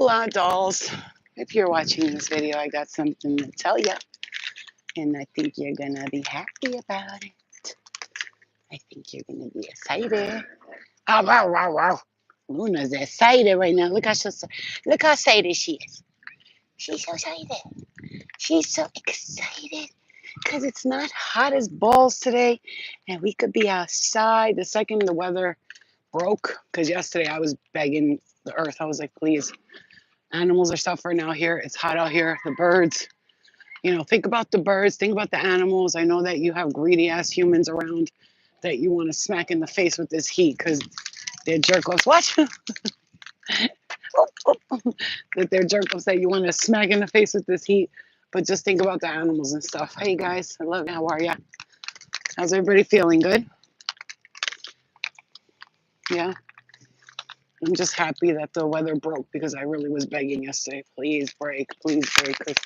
Hola, dolls. If you're watching this video, I got something to tell you, and I think you're gonna be happy about it. I think you're gonna be excited. Oh, wow, wow, wow. Luna's excited right now. Look how excited she is. She's so excited. She's so excited because it's not hot as balls today, and we could be outside the second the weather broke. Because yesterday I was begging the earth. I was like, please. Animals are suffering out here. It's hot out here. The birds, think about the birds, think about the animals. I know that you have greedy ass humans around that you want to smack in the face with this heat because they're jerk offs. Watch that they're jerk offs that you want to smack in the face with this heat. But just think about the animals and stuff. Hey guys, I love you. How are ya? How's everybody feeling? Good? Yeah. I'm just happy that the weather broke because I really was begging yesterday, please break, because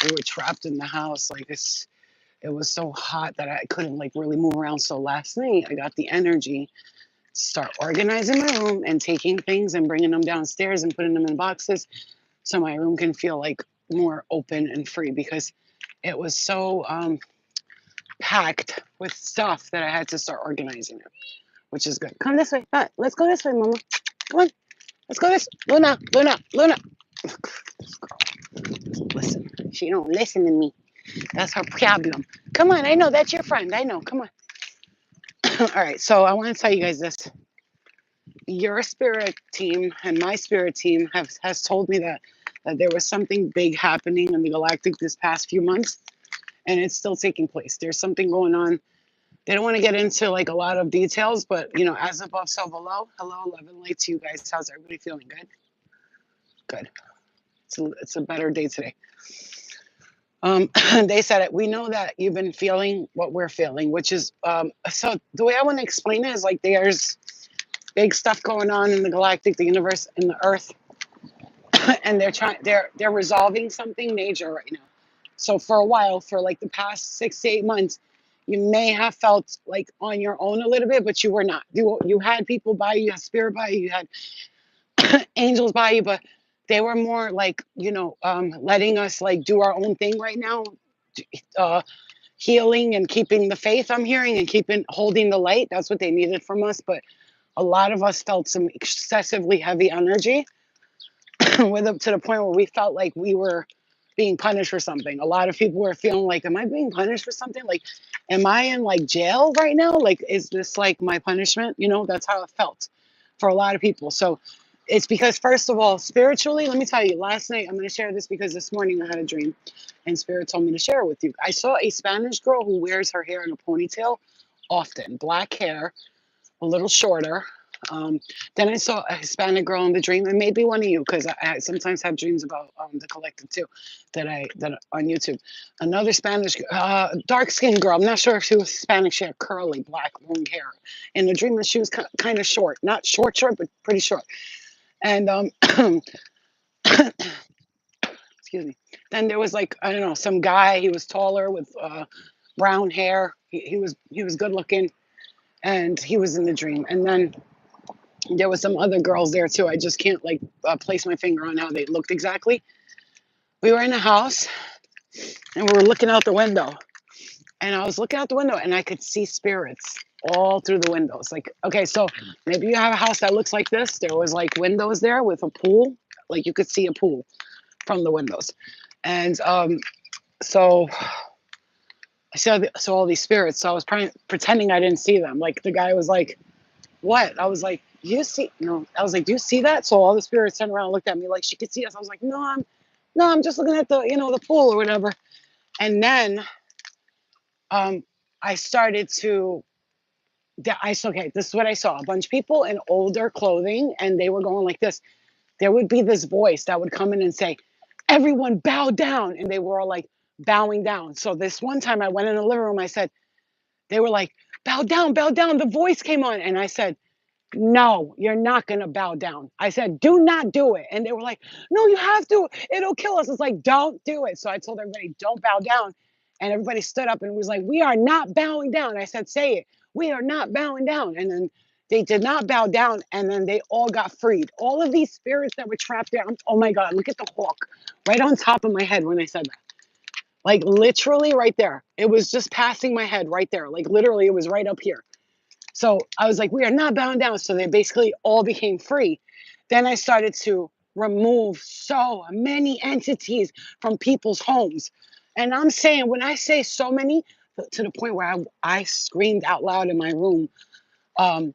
we were trapped in the house. Like it was so hot that I couldn't like really move around. So last night I got the energy to start organizing my room and taking things and bringing them downstairs and putting them in boxes so my room can feel like more open and free because it was so packed with stuff that I had to start organizing it, which is good. Come this way. Let's go this way, Mama. Come on. Let's go this. Luna. This girl. Listen. She don't listen to me. That's her problem. Come on. I know that's your friend. I know. Come on. All right. So I want to tell you guys this. Your spirit team and my spirit team has told me that there was something big happening in the galactic this past few months, and it's still taking place. There's something going on. They don't want to get into like a lot of details, but as above, so below. Hello, love and light to you guys. How's everybody feeling? Good. Good. It's a better day today. They said it. We know that you've been feeling what we're feeling, which is so the way I want to explain it is like there's big stuff going on in the galactic, the universe, and the earth, and they're resolving something major right now. So for a while, for like the past 6 to 8 months, you may have felt like on your own a little bit, but you were not. You had people by you, you had spirit by you, you had angels by you, but they were more like letting us like do our own thing right now, uh, healing and keeping the faith. I'm hearing and keeping holding the light. That's what they needed from us, but a lot of us felt some excessively heavy energy with up to the point where we felt like we were being punished for something. A lot of people were feeling like, am I being punished for something? Like, am I in like jail right now? Like, is this like my punishment? That's how it felt for a lot of people. So it's because, first of all, spiritually, let me tell you, last night, I'm going to share this because this morning I had a dream and Spirit told me to share it with you. I saw a Spanish girl who wears her hair in a ponytail often, black hair, a little shorter. Then I saw a Hispanic girl in the dream, and maybe one of you, because I sometimes have dreams about the collective too, that on YouTube. Another Spanish, dark skinned girl. I'm not sure if she was Hispanic. She had curly, black, long hair. In the dream, she was kind of short, not short, but pretty short. And excuse me. Then there was like I don't know some guy. He was taller with brown hair. He was good looking, and he was in the dream. And then there was some other girls there too. I just can't like place my finger on how they looked exactly. We were in a house and we were looking out the window. And I was looking out the window and I could see spirits all through the windows. Like, okay, so maybe you have a house that looks like this. There was like windows there with a pool. Like you could see a pool from the windows. And so I saw all these spirits. So I was pretending I didn't see them. Like the guy was like, what? I was like, you see? No, I was like, do you see that? So all the spirits turned around and looked at me like she could see us. I was like, no, I'm just looking at the pool or whatever. And then I started to, okay, this is what I saw. A bunch of people in older clothing and they were going like this. There would be this voice that would come in and say, everyone bow down. And they were all like bowing down. So this one time I went in the living room, I said, they were like, bow down, bow down. The voice came on. And I said, no, you're not going to bow down. I said, do not do it. And they were like, no, you have to. It'll kill us. It's like, don't do it. So I told everybody, don't bow down. And everybody stood up and was like, we are not bowing down. I said, say it. We are not bowing down. And then They did not bow down, and then they all got freed. All of these spirits that were trapped there. Oh my God, look at the hawk right on top of my head when I said that. Like literally right there. It was just passing my head right there. Like literally, it was right up here. So I was like, we are not bowing down. So they basically all became free. Then I started to remove so many entities from people's homes. And I'm saying, when I say so many, to the point where I screamed out loud in my room, um,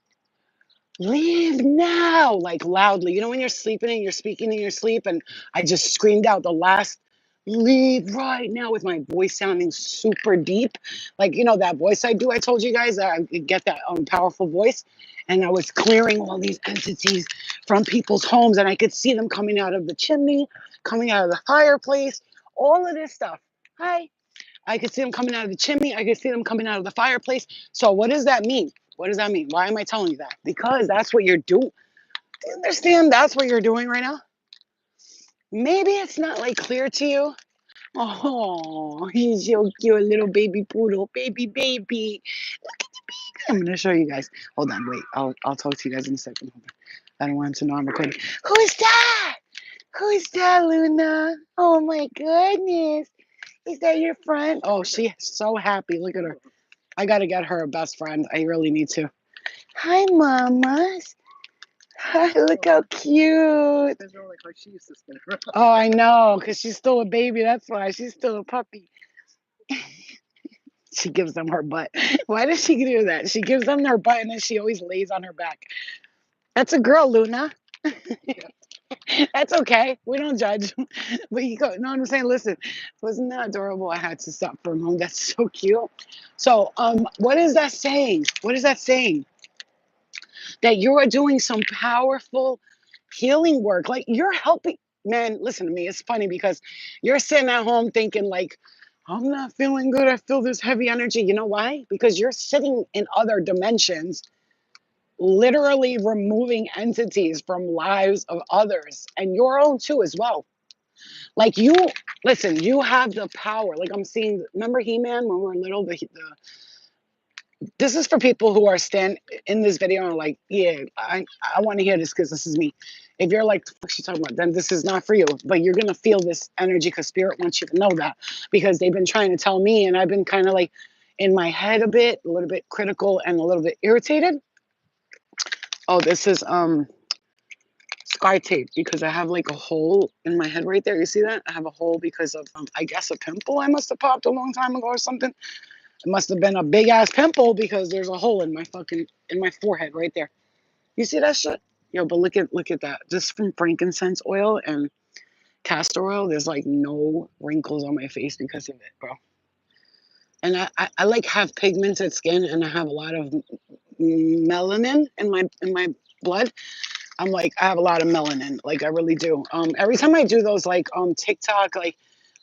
leave now, like loudly. You know, when you're sleeping and you're speaking in your sleep, and I just screamed out the last leave right now with my voice sounding super deep. Like, you know, that voice I do, I told you guys that I could get that powerful voice. And I was clearing all these entities from people's homes, and I could see them coming out of the chimney, coming out of the fireplace, all of this stuff. Hi. I could see them coming out of the chimney. I could see them coming out of the fireplace. So what does that mean? What does that mean? Why am I telling you that? Because that's what you're doing. Do you understand that's what you're doing right now? Maybe it's not like clear to you. Oh, he's so cute, little baby poodle, baby. Look at the baby. I'm gonna show you guys. Hold on, wait. I'll talk to you guys in a second. Hold on. I don't want him to know I'm recording. Who's that? Who's that, Luna? Oh my goodness. Is that your friend? Oh, she's so happy. Look at her. I gotta get her a best friend. I really need to. Hi, mamas. Hi, look how cute. Oh, I know, because she's still a baby. That's why she's still a puppy. She gives them her butt. Why does she do that? She gives them her butt and then she always lays on her back. That's a girl, Luna. That's okay. We don't judge. But you go, know what I'm saying? Listen, wasn't that adorable? I had to stop for a moment. That's so cute. So, what is that saying? What is that saying? That you are doing some powerful healing work. Like you're helping. Man, listen to me. It's funny because you're sitting at home thinking like, I'm not feeling good. I feel this heavy energy. You know why? Because you're sitting in other dimensions, literally removing entities from lives of others and your own too as well. Like you, listen, you have the power. Like I'm seeing, remember He-Man when we were little, this is for people who are stand in this video and are like, yeah, I want to hear this because this is me. If you're like, what's she talking about? Then this is not for you. But you're gonna feel this energy because spirit wants you to know that because they've been trying to tell me, and I've been kind of like in my head a little bit critical and a little bit irritated. Oh, this is sky tape because I have like a hole in my head right there. You see that? I have a hole because of I guess a pimple I must have popped a long time ago or something. It must have been a big ass pimple because there's a hole in my forehead right there. You see that shit? Yo, but look at that. Just from frankincense oil and castor oil, there's like no wrinkles on my face because of it, bro. And I like have pigmented skin and I have a lot of melanin in my blood. I'm like, I have a lot of melanin. Like I really do. Every time I do those like TikTok, like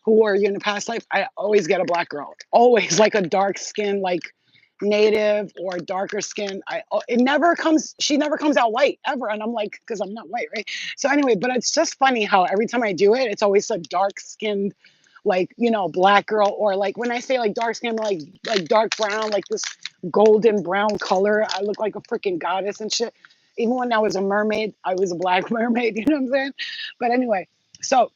who are you in the past life, I always get a black girl. Always like a dark skin, like native or darker skin. It never comes, she never comes out white ever. And I'm like, because I'm not white, right? So anyway, but it's just funny how every time I do it, it's always a dark skinned, like, you know, black girl, or like when I say like dark skin, like dark brown, like this golden brown color. I look like a freaking goddess and shit. Even when I was a mermaid, I was a black mermaid, you know what I'm saying? But anyway, so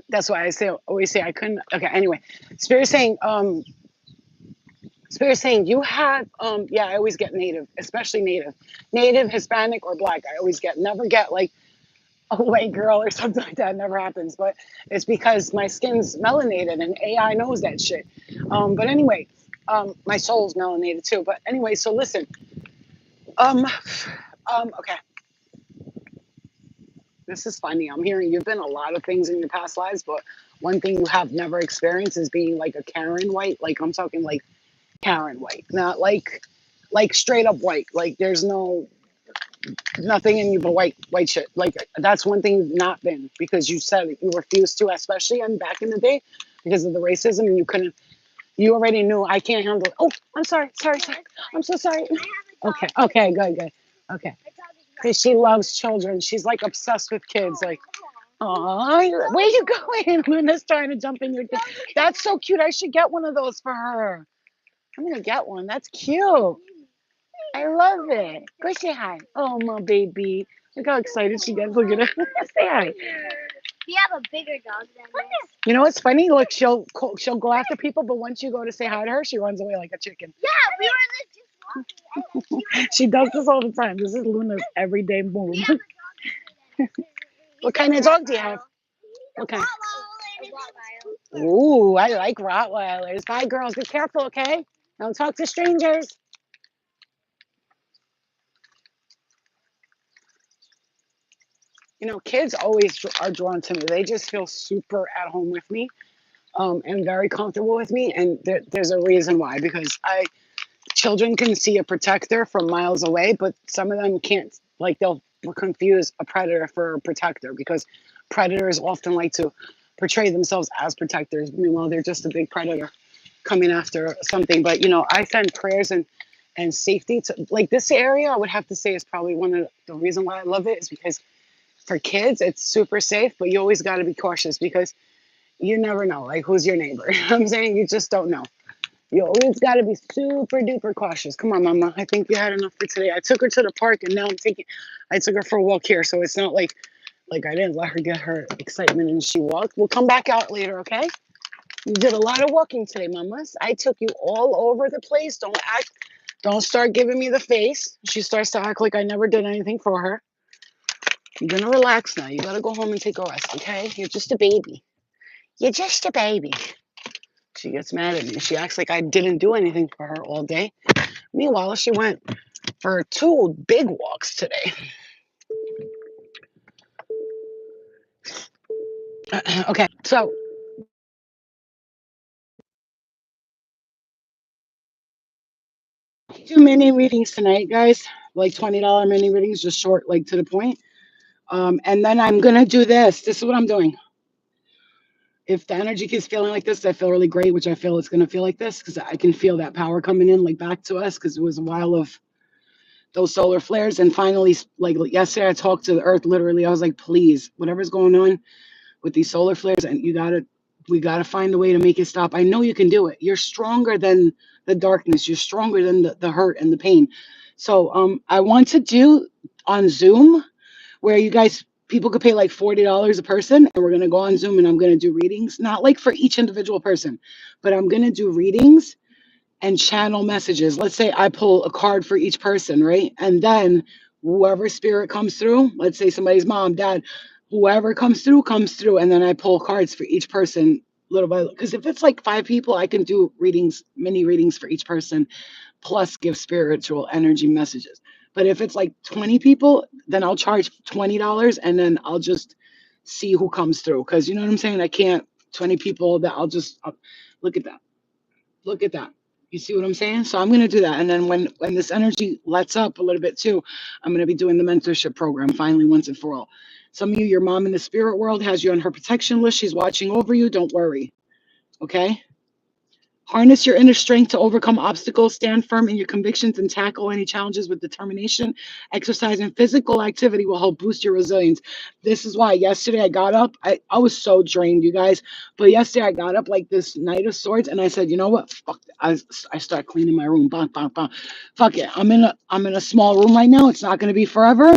that's why always say I couldn't. Okay, anyway, Spirit saying, you have, yeah, I always get native, especially native, Hispanic or black. I always never get like a white girl or something like that. Never happens, but it's because my skin's melanated and AI knows that shit. But anyway, my soul's melanated too. But anyway, so listen, um, okay. This is funny. I'm hearing you've been a lot of things in your past lives, but one thing you have never experienced is being like a Karen white. Like I'm talking like Karen white, not like straight up white. Like there's nothing in you but white shit. Like that's one thing you've not been because you said it, you refused to, especially and back in the day because of the racism, and you couldn't. You already knew I can't handle it. Oh, I'm sorry. I'm so sorry. Okay, good. Okay, because she loves children. She's like obsessed with kids. Like, oh, where you going? Luna's trying to jump in your thing. That's so cute. I should get one of those for her. I'm gonna get one. That's cute. I love it. Go say hi. Oh, my baby. Look how excited she gets. Look at her. Say hi. We have a bigger dog than this. You know what's funny? Look, she'll go after people, but once you go to say hi to her, she runs away like a chicken. Yeah, we were just walking. She does this all the time. This is Luna's everyday move. We have a dog. What kind of dog do you have? What kind? Ooh, I like Rottweilers. Bye, girls. Be careful, okay? Don't talk to strangers. You know, kids always are drawn to me. They just feel super at home with me, and very comfortable with me. And there's a reason why. Because children can see a protector from miles away, but some of them can't. Like they'll confuse a predator for a protector because predators often like to portray themselves as protectors. Meanwhile, they're just a big predator coming after something. But I send prayers and safety to like this area. I would have to say is probably one of the reason why I love it is because for kids it's super safe, but you always got to be cautious because you never know like who's your neighbor. You know what I'm saying you just don't know. You always got to be super duper cautious. Come on, Mama. I think you had enough for today. I took her to the park, and now I took her for a walk here, so it's not like I didn't let her get her excitement and she walked. We'll come back out later, okay? You did a lot of walking today, Mamas. I took you all over the place. Don't start giving me the face. She starts to act like I never did anything for her. You're gonna relax now. You gotta go home and take a rest, okay? You're just a baby. You're just a baby. She gets mad at me. She acts like I didn't do anything for her all day. Meanwhile, she went for two big walks today. Okay, so do mini readings tonight, guys. Like $20 mini readings, just short, like to the point. And then I'm gonna do this. This is what I'm doing. If the energy keeps feeling like this, I feel really great, which I feel it's gonna feel like this because I can feel that power coming in, like back to us, because it was a while of those solar flares. And finally, like yesterday, I talked to the Earth. Literally, I was like, please, whatever's going on with these solar flares, and we gotta find a way to make it stop. I know you can do it. You're stronger than the darkness. You're stronger than the hurt and the pain. So I want to do on Zoom where you guys people could pay like $40 a person, and we're gonna go on Zoom and I'm gonna do readings, not like for each individual person, but I'm gonna do readings and channel messages. Let's say I pull a card for each person, right? And then whoever spirit comes through, let's say somebody's mom, dad, whoever comes through, and then I pull cards for each person little by little. Because if it's like 5 people, I can do readings, mini readings for each person, plus give spiritual energy messages. But if it's like 20 people, then I'll charge $20 and then I'll just see who comes through. Because you know what I'm saying? I can't 20 people that look at that. Look at that. You see what I'm saying? So I'm going to do that. And then when this energy lets up a little bit too, I'm going to be doing the mentorship program finally once and for all. Some of you, your mom in the spirit world has you on her protection list. She's watching over you. Don't worry. Okay? Harness your inner strength to overcome obstacles, stand firm in your convictions, and tackle any challenges with determination. Exercise and physical activity will help boost your resilience. This is why yesterday I got up. I was so drained, you guys. But yesterday I got up like this Knight of Swords, and I said, you know what? Fuck. I start cleaning my room. Bang, bang, bang. Fuck it. I'm in a small room right now. It's not going to be forever.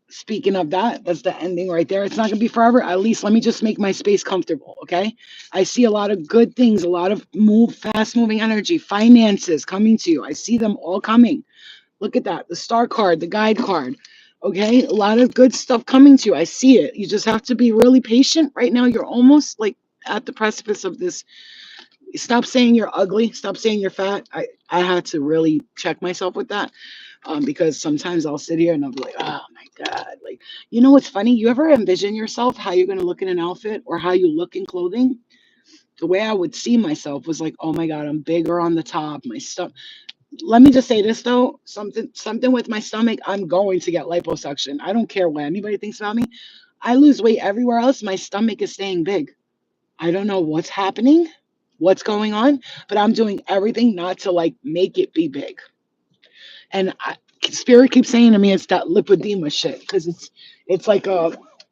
Speaking of that, that's the ending right there. It's not going to be forever. At least let me just make my space comfortable. Okay. I see a lot of good things, a lot of fast moving energy, finances coming to you. I see them all coming. Look at that. The star card, the guide card. Okay. A lot of good stuff coming to you. I see it. You just have to be really patient. Right now, you're almost like at the precipice of this. Stop saying you're ugly. Stop saying you're fat. I had to really check myself with that because sometimes I'll sit here and I'll be like, oh my God. Like, you know what's funny? You ever envision yourself, how you're going to look in an outfit or how you look in clothing? The way I would see myself was like, oh my God, I'm bigger on the top. My stuff. Let me just say this though, something with my stomach, I'm going to get liposuction. I don't care what anybody thinks about me. I lose weight everywhere else. My stomach is staying big. I don't know what's happening, what's going on, but I'm doing everything not to like make it be big. And spirit keeps saying to me it's that lipodema shit because it's like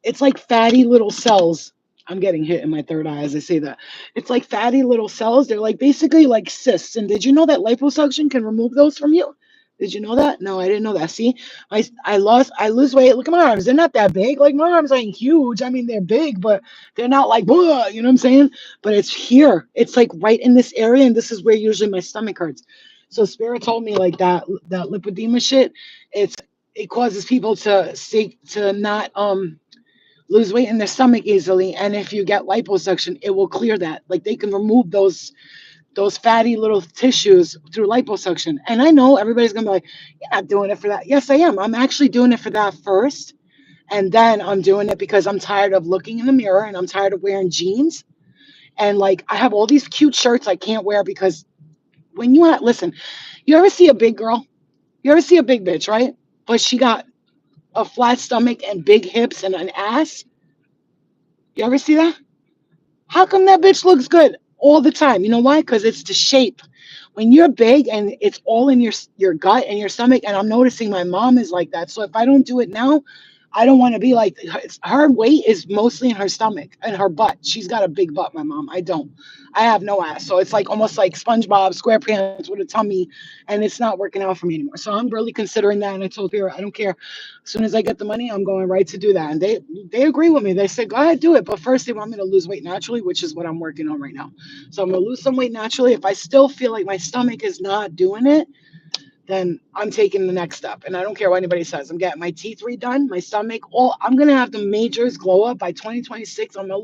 it's like fatty little cells. I'm getting hit in my third eye as I say that. It's like fatty little cells. They're like basically like cysts. And did you know that liposuction can remove those from you? Did you know that? No, I didn't know that. See, I lose weight. Look at my arms. They're not that big. Like my arms ain't huge. I mean, they're big, but they're not like, "Whoa," you know what I'm saying? But it's here. It's like right in this area, and this is where usually my stomach hurts. So Spirit told me like that lipedema shit. It causes people to seek to not lose weight in their stomach easily, and if you get liposuction, it will clear that. Like they can remove those fatty little tissues through liposuction. And I know everybody's gonna be like, "You're not doing it for that." Yes, I am. I'm actually doing it for that first, and then I'm doing it because I'm tired of looking in the mirror and I'm tired of wearing jeans. And like I have all these cute shirts I can't wear because when you listen, you ever see a big girl? You ever see a big bitch, right? But she got a flat stomach and big hips and an ass. You ever see that? How come that bitch looks good all the time? You know why? Because it's the shape. When you're big and it's all in your gut and your stomach, and I'm noticing my mom is like that. So if I don't do it now, I don't want to be like her weight is mostly in her stomach and her butt. She's got a big butt, my mom. I don't. I have no ass. So it's like almost like SpongeBob SquarePants with a tummy, and it's not working out for me anymore. So I'm really considering that. And I told Vera, I don't care. As soon as I get the money, I'm going right to do that. And they agree with me. They said, go ahead, do it. But first they want me to lose weight naturally, which is what I'm working on right now. So I'm gonna lose some weight naturally. If I still feel like my stomach is not doing it, then I'm taking the next step. And I don't care what anybody says. I'm getting my teeth redone, my stomach, all I'm gonna have the majors glow up by 2026. I'm gonna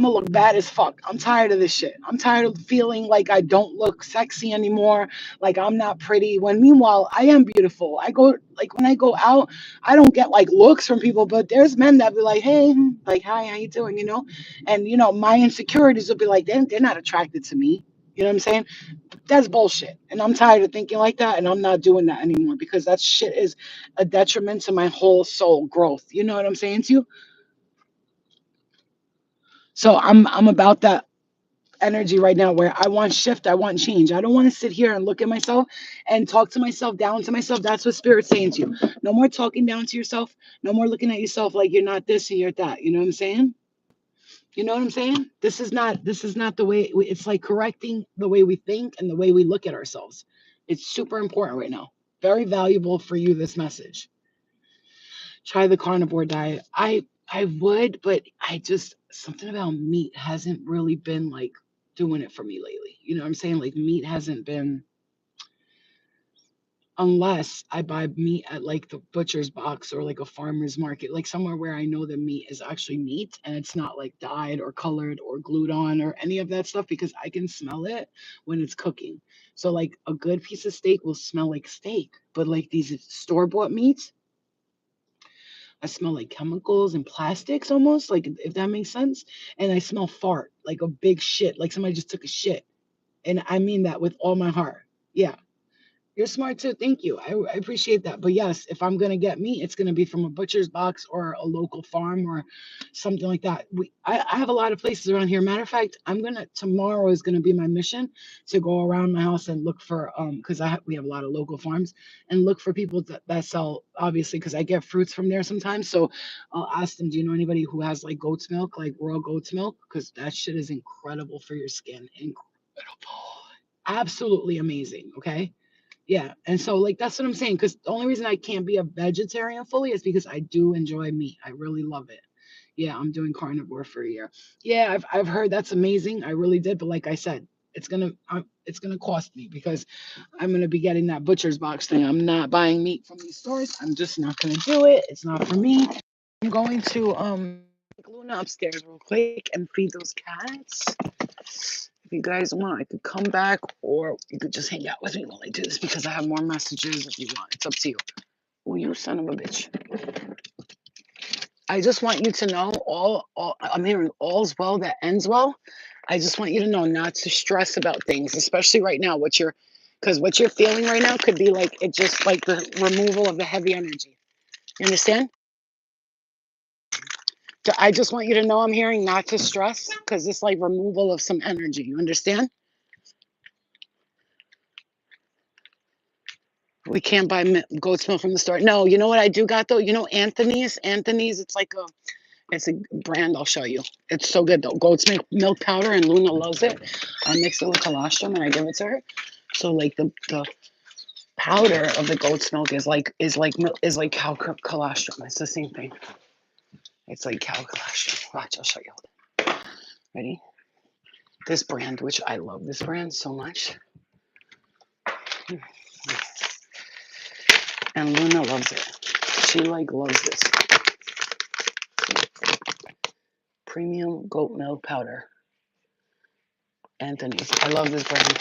look bad as fuck. I'm tired of this shit. I'm tired of feeling like I don't look sexy anymore, like I'm not pretty. When meanwhile, I am beautiful. I go like when I go out, I don't get like looks from people, but there's men that be like, hey, like, hi, how you doing? And my insecurities will be like, they're not attracted to me. You know what I'm saying? That's bullshit. And I'm tired of thinking like that, and I'm not doing that anymore because that shit is a detriment to my whole soul growth. You know what I'm saying to you? So I'm about that energy right now where I want shift, I want change. I don't want to sit here and look at myself and talk to myself down to myself. That's what spirit's saying to you. No more talking down to yourself. No more looking at yourself like you're not this and you're that. You know what I'm saying? You know what I'm saying? This is not the way it's like correcting the way we think and the way we look at ourselves. It's super important right now. Very valuable for you, this message. Try the carnivore diet. I would, but I just something about meat hasn't really been like doing it for me lately. You know what I'm saying? Like meat hasn't been unless I buy meat at like the butcher's box or like a farmer's market, like somewhere where I know the meat is actually meat and it's not like dyed or colored or glued on or any of that stuff because I can smell it when it's cooking. So like a good piece of steak will smell like steak, but like these store-bought meats, I smell like chemicals and plastics almost, like if that makes sense. And I smell fart, like a big shit, like somebody just took a shit. And I mean that with all my heart. Yeah. You're smart too. Thank you. I appreciate that. But yes, if I'm gonna get meat, it's gonna be from a butcher's box or a local farm or something like that. I have a lot of places around here. Matter of fact, tomorrow is gonna be my mission to go around my house and look for because we have a lot of local farms and look for people that sell obviously because I get fruits from there sometimes. So I'll ask them, do you know anybody who has like goat's milk, like raw goat's milk? Because that shit is incredible for your skin. Incredible. Absolutely amazing. Okay. Yeah, and so like that's what I'm saying. Because the only reason I can't be a vegetarian fully is because I do enjoy meat. I really love it. Yeah, I'm doing carnivore for a year. Yeah, I've heard that's amazing. I really did, but like I said, it's gonna cost me because I'm gonna be getting that butcher's box thing. I'm not buying meat from these stores. I'm just not gonna do it. It's not for me. I'm going to take Luna upstairs real quick and feed those cats. If you guys want, I could come back or you could just hang out with me while I do this because I have more messages if you want. It's up to you. Oh, you son of a bitch. I just want you to know all I'm hearing all's well that ends well. I just want you to know not to stress about things, especially right now. Because what you're feeling right now could be like it just like the removal of the heavy energy. You understand? I just want you to know I'm hearing not to stress because it's like removal of some energy. You understand? We can't buy goat's milk from the store. No, you know what I do got though? You know Anthony's? Anthony's, it's a brand I'll show you. It's so good though. Goat's milk powder and Luna loves it. I mix it with colostrum and I give it to her. So like the powder of the goat's milk is like cow colostrum. It's the same thing. It's like cow colostrum. Watch, I'll show you. Ready? This brand, which I love this brand so much. And Luna loves it. She like loves this. Premium goat milk powder. Anthony's. I love this brand.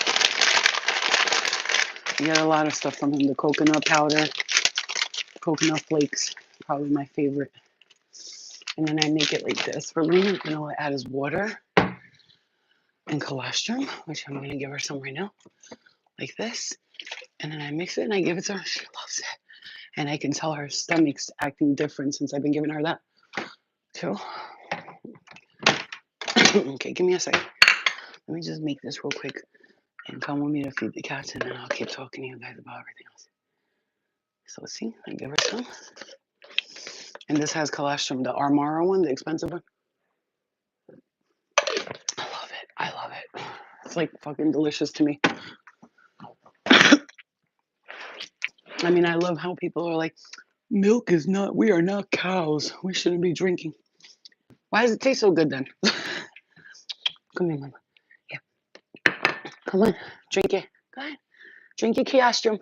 You get a lot of stuff from him. The coconut powder, coconut flakes, probably my favorite. And then I make it like this for Luna. And all I add is water and colostrum, which I'm gonna give her some right now, like this. And then I mix it and I give it to her. She loves it. And I can tell her stomach's acting different since I've been giving her that too. Okay, give me a second. Let me just make this real quick and come with me to feed the cats, and then I'll keep talking to you guys about everything else. So see, I give her some. And this has colostrum, the Armara one, the expensive one. I love it. I love it. It's like fucking delicious to me. I mean, I love how people are like, milk is not, we are not cows. We shouldn't be drinking. Why does it taste so good then? Come here, mama. Yeah. Come on, drink it. Go ahead. Drink your colostrum.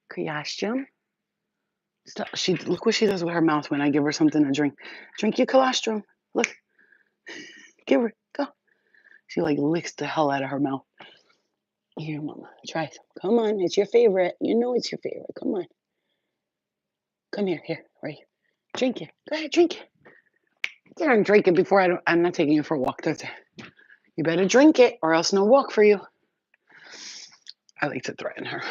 Colostrum. Stop. Look what she does with her mouth when I give her something to drink. Drink your colostrum. Look. Give her. Go. She like licks the hell out of her mouth. Here, mama. Try some. Come on. It's your favorite. You know it's your favorite. Come on. Come here. Here. Right here. Drink it. Go ahead. Drink it. Get on, drink it before I'm not taking you for a walk. That's it. You better drink it or else no walk for you. I like to threaten her.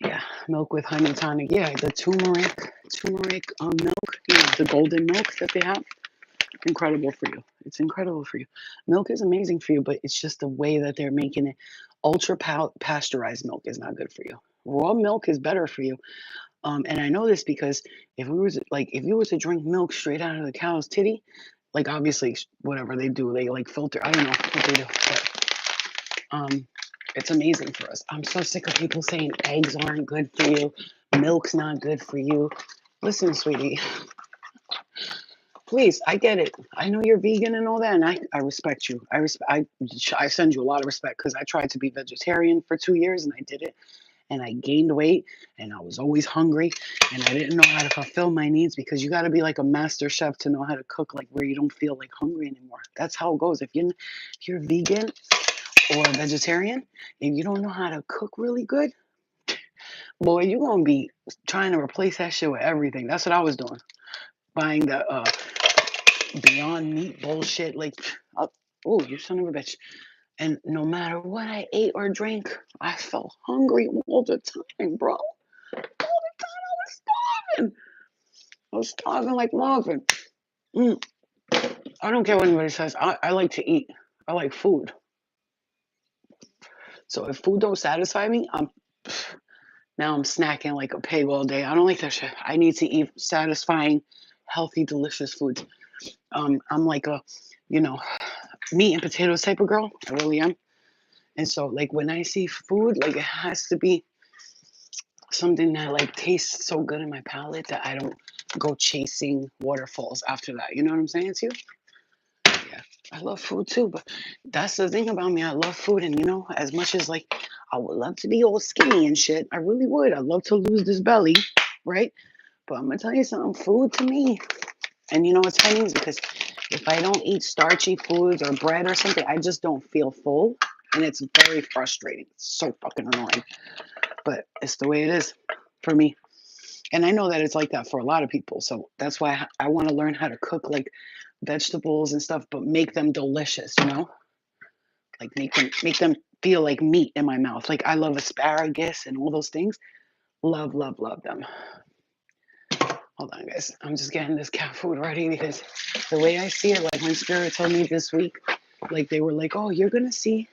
Yeah, milk with honey tonic. Yeah, the turmeric milk. You know, the golden milk that they have. Incredible for you. It's incredible for you. Milk is amazing for you, but it's just the way that they're making it. Ultra pasteurized milk is not good for you. Raw milk is better for you. And I know this because if you were to drink milk straight out of the cow's titty, like obviously whatever they do, they like filter. I don't know what they do, but it's amazing for us. I'm so sick of people saying eggs aren't good for you, milk's not good for you. Listen, sweetie, please, I get it. I know you're vegan and all that, and I respect you. I send you a lot of respect because I tried to be vegetarian for 2 years and I did it, and I gained weight, and I was always hungry, and I didn't know how to fulfill my needs because you got to be like a master chef to know how to cook like where you don't feel like hungry anymore. That's how it goes. If you're vegan or a vegetarian and you don't know how to cook really good, boy, you're gonna be trying to replace that shit with everything. That's what I was doing, buying the Beyond Meat bullshit. Like, oh, you son of a bitch. And no matter what I ate or drank, I felt hungry all the time, bro. All the time I was starving. I was starving like Marvin. I don't care what anybody says. I like to eat. I like food. So if food don't satisfy me, now I'm snacking like a pig all day. I don't like that shit. I need to eat satisfying, healthy, delicious foods. I'm like a, you know, meat and potatoes type of girl. I really am. And so like when I see food, like it has to be something that like tastes so good in my palate that I don't go chasing waterfalls after that. You know what I'm saying to you? Yeah. I love food too, but that's the thing about me. I love food, and you know, as much as like I would love to be all skinny and shit, I really would. I'd love to lose this belly, right? But I'm gonna tell you something, food to me. And you know what's funny is because if I don't eat starchy foods or bread or something, I just don't feel full. And it's very frustrating. It's so fucking annoying. But it's the way it is for me. And I know that it's like that for a lot of people. So that's why I want to learn how to cook like vegetables and stuff, but make them delicious, you know? Like make them feel like meat in my mouth. Like I love asparagus and all those things. Love, love, love them. Hold on, guys. I'm just getting this cat food ready because the way I see it, like when Spirit told me this week, like they were like, "Oh, you're gonna see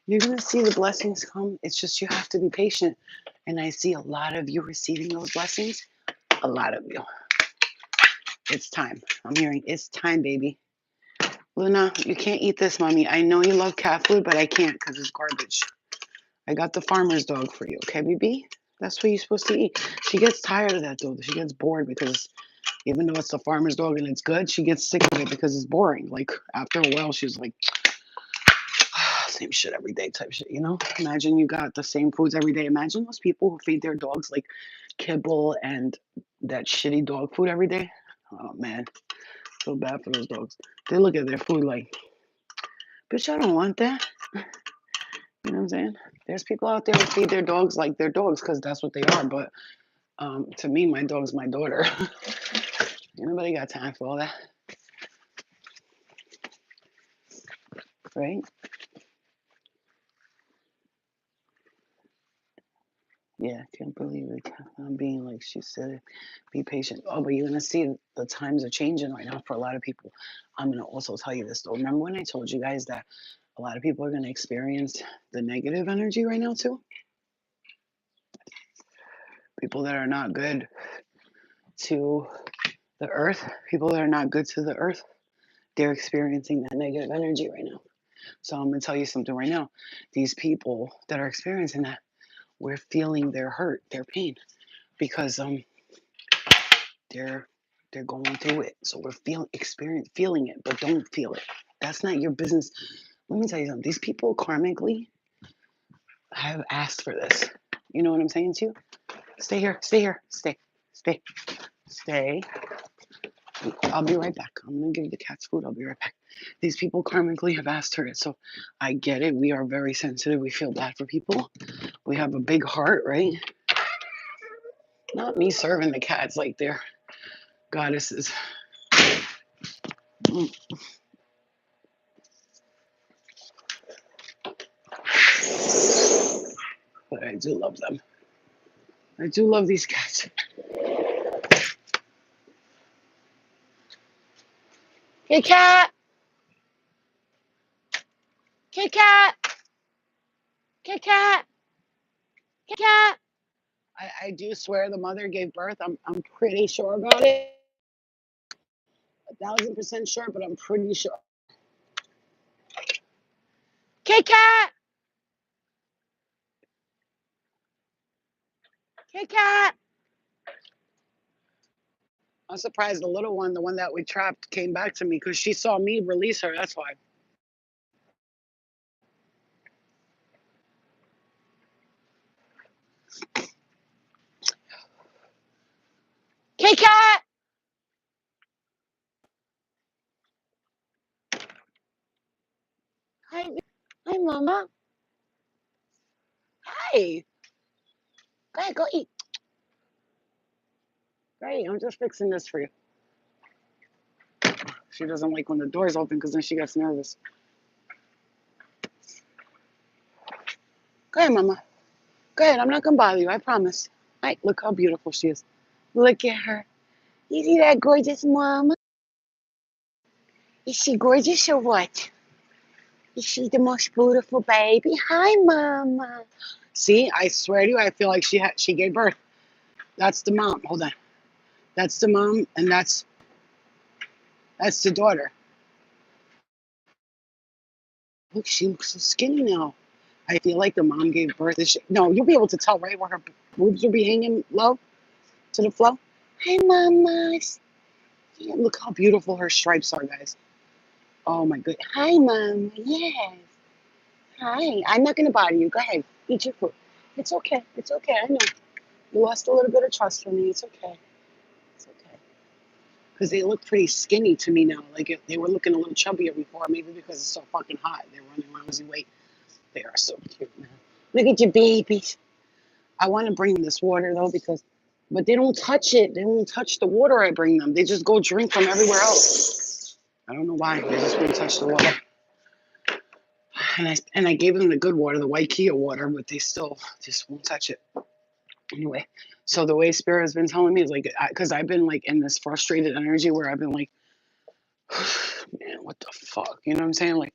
the blessings come. It's just you have to be patient." And I see a lot of you receiving those blessings. A lot of you. It's time. I'm hearing it's time, baby. Luna, you can't eat this, mommy. I know you love cat food, but I can't because it's garbage. I got the farmer's dog for you, okay, BB? That's what you're supposed to eat. She gets tired of that dog. She gets bored because even though it's the farmer's dog and it's good, she gets sick of it because it's boring. Like after a while, she's like, same shit every day type shit, you know? Imagine you got the same foods every day. Imagine those people who feed their dogs like kibble and that shitty dog food every day. Oh man, feel bad for those dogs. They look at their food like, bitch, I don't want that. You know what I'm saying? There's people out there who feed their dogs like they're dogs because that's what they are. But to me, my dog's my daughter. Nobody got time for all that, right? Yeah, can't believe it. I'm being like she said, be patient. Oh, but you're gonna see the times are changing right now for a lot of people. I'm gonna also tell you this though. Remember when I told you guys that a lot of people are gonna experience the negative energy right now too? People that are not good to the earth, people that are not good to the earth, they're experiencing that negative energy right now. So I'm gonna tell you something right now. These people that are experiencing that, we're feeling their hurt, their pain, because they're they're going through it. So we're feeling it, but don't feel it. That's not your business. Let me tell you something. These people karmically have asked for this. You know what I'm saying to you? Stay here, stay here, stay, stay. I'll be right back. I'm gonna give the cats food. I'll be right back. These people karmically have asked for it. So I get it. We are very sensitive. We feel bad for people. We have a big heart, right? Not me serving the cats like they're goddesses. Mm. But I do love them. I do love these cats. Hey, cat! Kit Kat! Kit Kat! Kit Kat! I do swear the mother gave birth. I'm pretty sure about it. 1,000% sure, but I'm pretty sure. Kit Kat! Kit Kat! I'm surprised the little one, the one that we trapped, came back to me because she saw me release her. That's why. Kit Kat! Hi, hi, Mama. Hi. Go ahead, go eat. Great, I'm just fixing this for you. She doesn't like when the door's open because then she gets nervous. Go ahead, Mama. Go ahead. I'm not gonna bother you. I promise. Right? Look how beautiful she is. Look at her. You see that gorgeous mama? Is she gorgeous or what? Is she the most beautiful baby? Hi, Mama. See, I swear to you, I feel like she gave birth. That's the mom. Hold on. That's the mom, and that's the daughter. Look, she looks so skinny now. I feel like the mom gave birth. No, you'll be able to tell, right, where her boobs will be hanging low to the floor. Hi, mamas. Yeah, look how beautiful her stripes are, guys. Oh my good. Hi, Mom. Yes. Hi. I'm not gonna bother you. Go ahead. Eat your food. It's okay. It's okay. I know. You lost a little bit of trust from me. It's okay. It's okay. Because they look pretty skinny to me now. Like if they were looking a little chubbier before, maybe because it's so fucking hot. They're running around losing weight. They are so cute, man. Look at your babies. I want to bring them this water though but they don't touch it. They don't touch the water I bring them. They just go drink from everywhere else. I don't know why. They just won't touch the water. And I gave them the good water, the white Kia water, but they still just won't touch it. Anyway, so the way Spirit has been telling me is like, because I've been like in this frustrated energy where I've been like, man, what the fuck? You know what I'm saying? Like,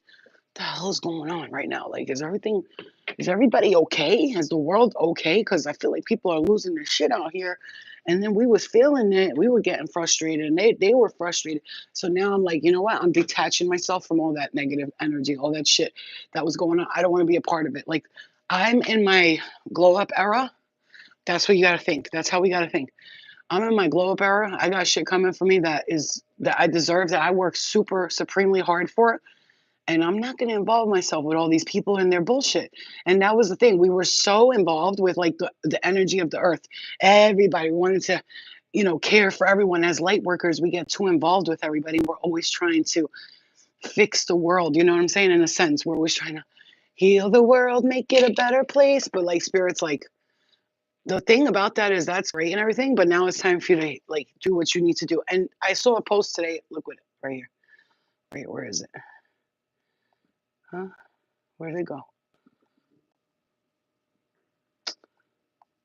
the hell is going on right now? Like, is everybody okay? Is the world okay? Because I feel like people are losing their shit out here. And then we was feeling it. We were getting frustrated and they were frustrated. So now I'm like, you know what? I'm detaching myself from all that negative energy, all that shit that was going on. I don't want to be a part of it. Like, I'm in my glow up era. That's what you got to think. That's how we got to think. I'm in my glow up era. I got shit coming for me that I deserve, that I work super supremely hard for. And I'm not going to involve myself with all these people and their bullshit. And that was the thing. We were so involved with like the energy of the earth. Everybody wanted to, care for everyone. As light workers, we get too involved with everybody. We're always trying to fix the world. You know what I'm saying? In a sense, we're always trying to heal the world, make it a better place. But like spirit's like, the thing about that is that's great and everything, but now it's time for you to like do what you need to do. And I saw a post today. Look what right here. Wait, where is it? Huh? Where did it go?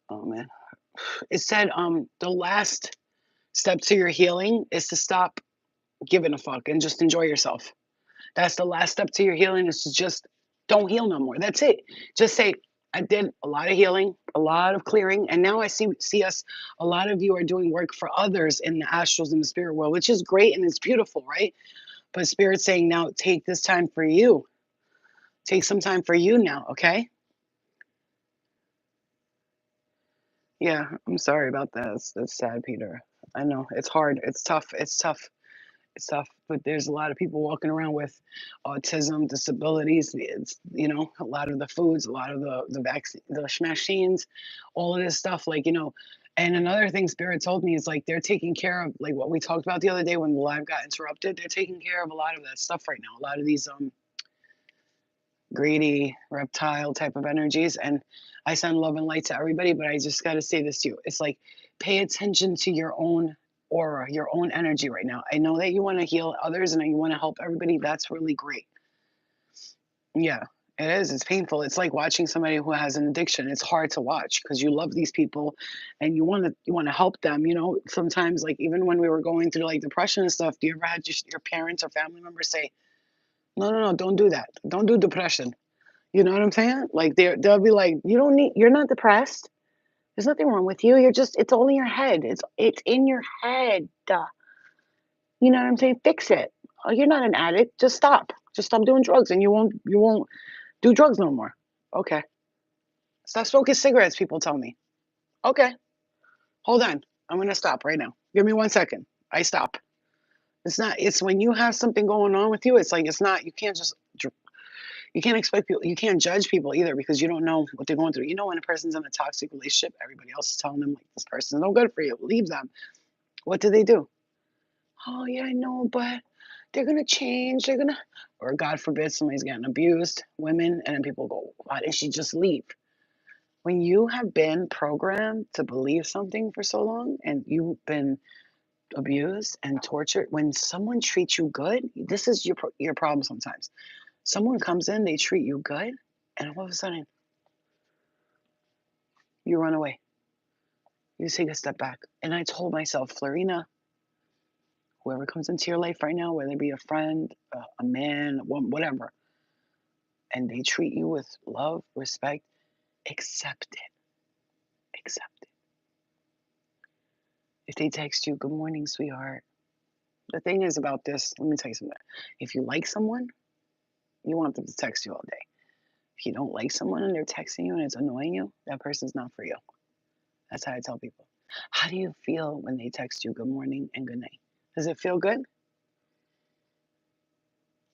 Oh man. It said the last step to your healing is to stop giving a fuck and just enjoy yourself. That's the last step to your healing, is to just don't heal no more. That's it. Just say, I did a lot of healing, a lot of clearing, and now I see us. A lot of you are doing work for others in the astrals and the spirit world, which is great and it's beautiful, right? But spirit's saying now, take this time for you. Take some time for you now, okay? Yeah, I'm sorry about that. That's sad, Peter. I know it's hard. It's tough. It's tough. It's tough, but there's a lot of people walking around with autism, disabilities. It's, a lot of the foods, a lot of the vaccine, the machines, all of this stuff. Like, and another thing Spirit told me is like they're taking care of like what we talked about the other day when the live got interrupted. They're taking care of a lot of that stuff right now. A lot of these greedy reptile type of energies. And I send love and light to everybody, but I just got to say this to you. It's like pay attention to your own aura, your own energy right now. I know that you want to heal others and you want to help everybody. That's really great. Yeah, it is. It's painful. It's like watching somebody who has an addiction. It's hard to watch because you love these people and you want to help them. Sometimes like even when we were going through like depression and stuff, do you ever had your parents or family members say, no, no, no, don't do that. Don't do depression. You know what I'm saying? Like they'll be like, you're not depressed. There's nothing wrong with you. It's all in your head. It's in your head. Duh. You know what I'm saying? Fix it. Oh, you're not an addict. Just stop. Just stop doing drugs and you won't do drugs no more. Okay. Stop smoking cigarettes, people tell me. Okay. Hold on. I'm gonna stop right now. Give me 1 second. I stop. It's when you have something going on with you, it's like it's not, you can't just you can't expect people, you can't judge people either because you don't know what they're going through. When a person's in a toxic relationship, everybody else is telling them like this person's no good for you, leave them. What do? Oh yeah, I know, but they're gonna change, or God forbid somebody's getting abused, women, and then people go, why did she just leave? When you have been programmed to believe something for so long and you've been abused and tortured, when someone treats you good, this is your problem sometimes. Someone comes in, they treat you good, and all of a sudden you run away. You take a step back. And I told myself, Florina, whoever comes into your life right now, whether it be a friend, a man, whatever, and they treat you with love, respect, accept it. Accept it. If they text you, good morning, sweetheart. The thing is about this, let me tell you something. If you like someone, you want them to text you all day. If you don't like someone and they're texting you and it's annoying you, that person's not for you. That's how I tell people. How do you feel when they text you good morning and good night? Does it feel good?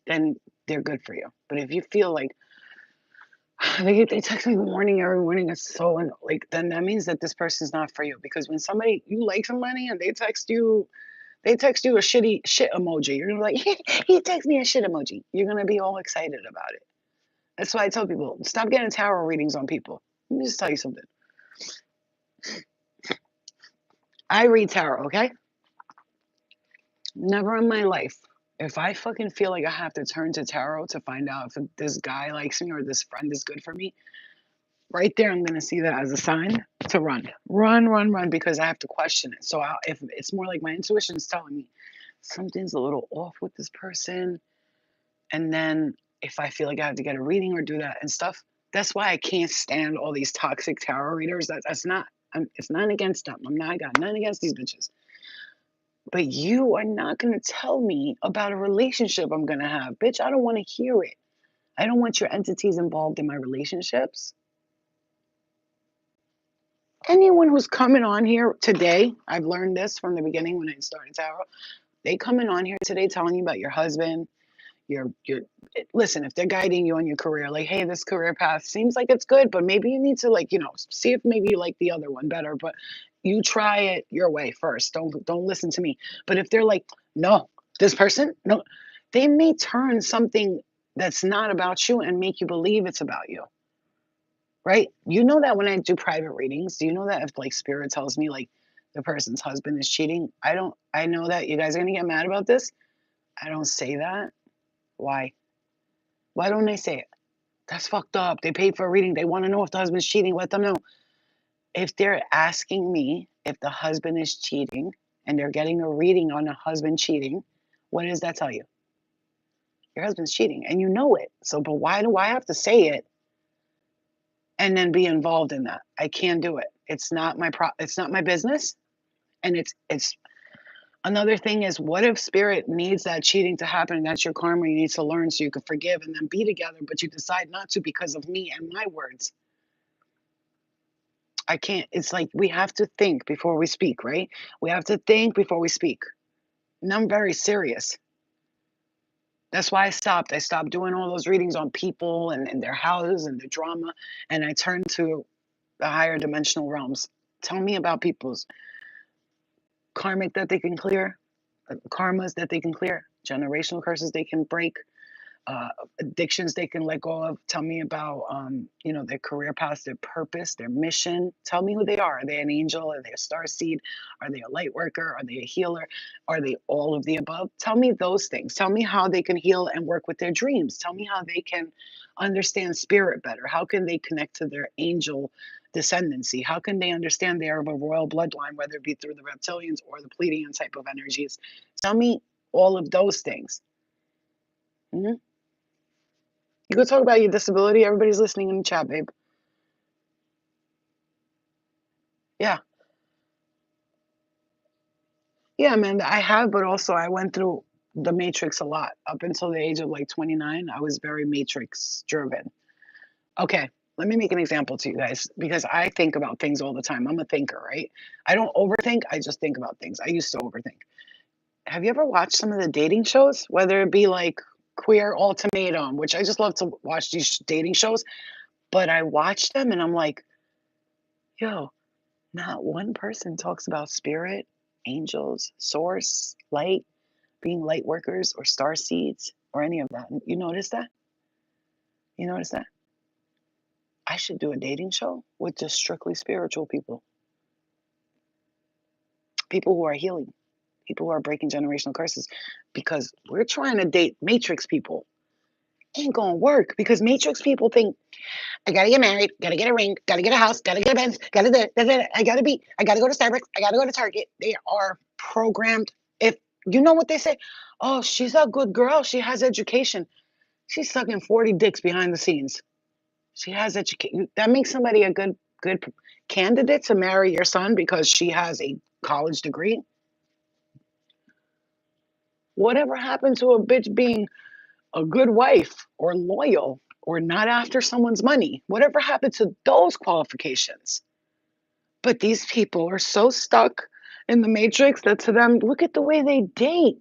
Then they're good for you. But if you feel like they text me good morning every morning, it's so like then that means that this person's not for you. Because when you like somebody and they text you a shitty shit emoji, you're gonna be like, he texts me a shit emoji. You're gonna be all excited about it. That's why I tell people, stop getting tarot readings on people. Let me just tell you something. I read tarot, okay? Never in my life. If I fucking feel like I have to turn to tarot to find out if this guy likes me or this friend is good for me, right there, I'm going to see that as a sign to run. Run, run, run, because I have to question it. So if it's more like my intuition is telling me something's a little off with this person, and then if I feel like I have to get a reading or do that and stuff, that's why I can't stand all these toxic tarot readers. That's not, it's not against them. I got nothing against these bitches. But you are not going to tell me about a relationship I'm going to have. Bitch, I don't want to hear it. I don't want your entities involved in my relationships. Anyone who's coming on here today, I've learned this from the beginning when I started tarot. They coming on here today telling you about your husband, your listen, if they're guiding you on your career, like, hey, this career path seems like it's good, but maybe you need to, like, see if maybe you like the other one better, but you try it your way first. Don't listen to me. But if they're like, no, this person, no, they may turn something that's not about you and make you believe it's about you. Right? You know that when I do private readings, do you know that if like spirit tells me like the person's husband is cheating, I know that you guys are gonna get mad about this. I don't say that. Why? Why don't I say it? That's fucked up. They paid for a reading. They want to know if the husband's cheating. Let them know. If they're asking me if the husband is cheating and they're getting a reading on a husband cheating, what does that tell you? Your husband's cheating and you know it. So, but why do I have to say it and then be involved in that? I can't do it. It's not my business. And it's another thing is, what if spirit needs that cheating to happen and that's your karma you need to learn so you can forgive and then be together, but you decide not to because of me and my words? I can't. It's like we have to think before we speak, right? We have to think before we speak. And I'm very serious. That's why I stopped. I stopped doing all those readings on people and their houses and their drama. And I turned to the higher dimensional realms. Tell me about people's karmic that they can clear, karmas that they can clear, generational curses they can break, uh, addictions they can let go of. Tell me about, their career paths, their purpose, their mission. Tell me who they are. Are they an angel? Are they a star seed? Are they a light worker? Are they a healer? Are they all of the above? Tell me those things. Tell me how they can heal and work with their dreams. Tell me how they can understand spirit better. How can they connect to their angel descendancy? How can they understand they are of a royal bloodline, whether it be through the reptilians or the Pleiadian type of energies? Tell me all of those things. Mhm. You go talk about your disability. Everybody's listening in the chat, babe. Yeah. Yeah, Amanda, I have, but also I went through the matrix a lot. Up until the age of like 29, I was very matrix driven. Okay, let me make an example to you guys because I think about things all the time. I'm a thinker, right? I don't overthink, I just think about things. I used to overthink. Have you ever watched some of the dating shows? Whether it be like Queer Ultimatum, which I just love to watch these dating shows, but I watch them and I'm like, yo, not one person talks about spirit, angels, source, light, being light workers or star seeds or any of that. You notice that? You notice that? I should do a dating show with just strictly spiritual people, people who are healing, people who are breaking generational curses, because we're trying to date matrix people. Ain't gonna work because matrix people think I gotta get married, gotta get a ring, gotta get a house, gotta get a Benz, I gotta go to Starbucks, I gotta go to Target. They are programmed. If you know what they say, oh, she's a good girl, she has education. She's sucking 40 dicks behind the scenes. She has education. That makes somebody a good candidate to marry your son because she has a college degree. Whatever happened to a bitch being a good wife or loyal or not after someone's money? Whatever happened to those qualifications? But these people are so stuck in the matrix that to them, look at the way they date.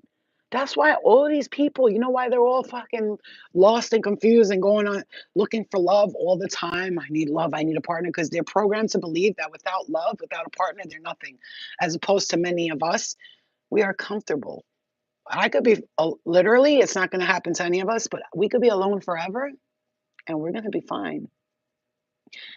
That's why all of these people, you know why they're all fucking lost and confused and going on looking for love all the time. I need love, I need a partner, because they're programmed to believe that without love, without a partner, they're nothing. As opposed to many of us, we are comfortable. I could be literally, it's not going to happen to any of us, but we could be alone forever and we're going to be fine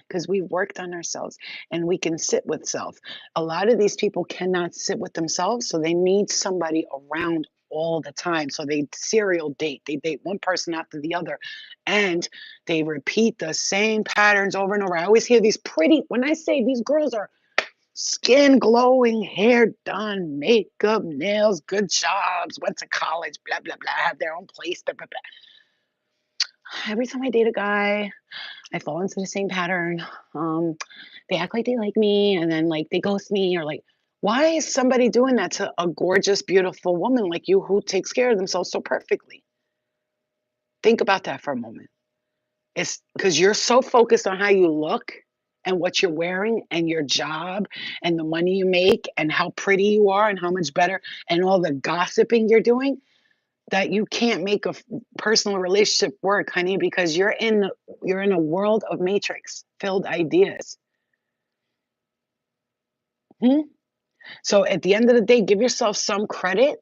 because we've worked on ourselves and we can sit with self. A lot of these people cannot sit with themselves, so they need somebody around all the time. So they serial date, they date one person after the other, and they repeat the same patterns over and over. I always hear these pretty, when I say these girls are skin glowing, hair done, makeup, nails, good jobs, went to college, blah, blah, blah, have their own place, blah, blah, blah. Every time I date a guy, I fall into the same pattern. Um, they act like they like me and then like they ghost me or like, why is somebody doing that to a gorgeous, beautiful woman like you who takes care of themselves so perfectly? Think about that for a moment. It's because you're so focused on how you look and what you're wearing and your job and the money you make and how pretty you are and how much better and all the gossiping you're doing, that you can't make a personal relationship work, honey, because you're in a world of matrix filled ideas. Hmm? So at the end of the day, give yourself some credit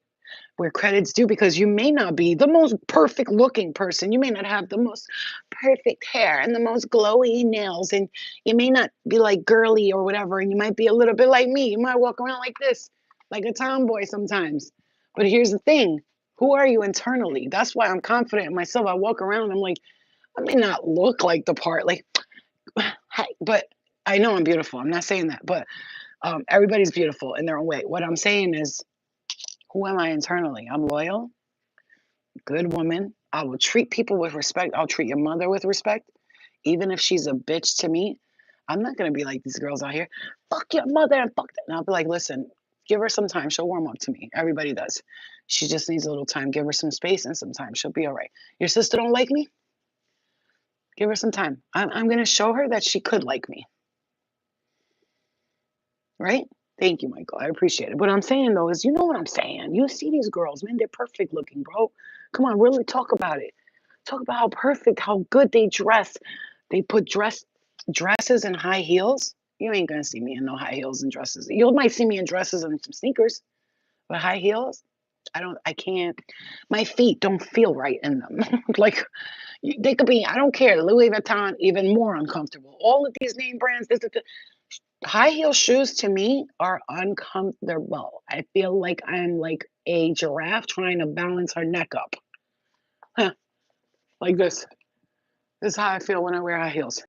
where credit's due, because you may not be the most perfect looking person. You may not have the most perfect hair and the most glowy nails, and you may not be like girly or whatever. And you might be a little bit like me. You might walk around like this, like a tomboy sometimes. But here's the thing, who are you internally? That's why I'm confident in myself. I walk around, I'm like, I may not look like the part, like, hi, but I know I'm beautiful. I'm not saying that, but everybody's beautiful in their own way. What I'm saying is, who am I internally? I'm loyal, good woman. I will treat people with respect. I'll treat your mother with respect, even if she's a bitch to me. I'm not gonna be like these girls out here. Fuck your mother and fuck that. And I'll be like, listen, give her some time. She'll warm up to me. Everybody does. She just needs a little time. Give her some space and some time. She'll be all right. Your sister don't like me? Give her some time. I'm gonna show her that she could like me, right? Thank you, Michael. I appreciate it. What I'm saying though is, you know what I'm saying. You see these girls, man, they're perfect looking, bro. Come on, really talk about it. Talk about how perfect, how good they dress. They put dresses and high heels. You ain't gonna see me in no high heels and dresses. You might see me in dresses and some sneakers, but high heels, I can't. My feet don't feel right in them. Like they could be, I don't care, Louis Vuitton, even more uncomfortable. All of these name brands, high heel shoes to me are uncomfortable. I feel like I'm like a giraffe trying to balance her neck up. Huh, like this. This is how I feel when I wear high heels.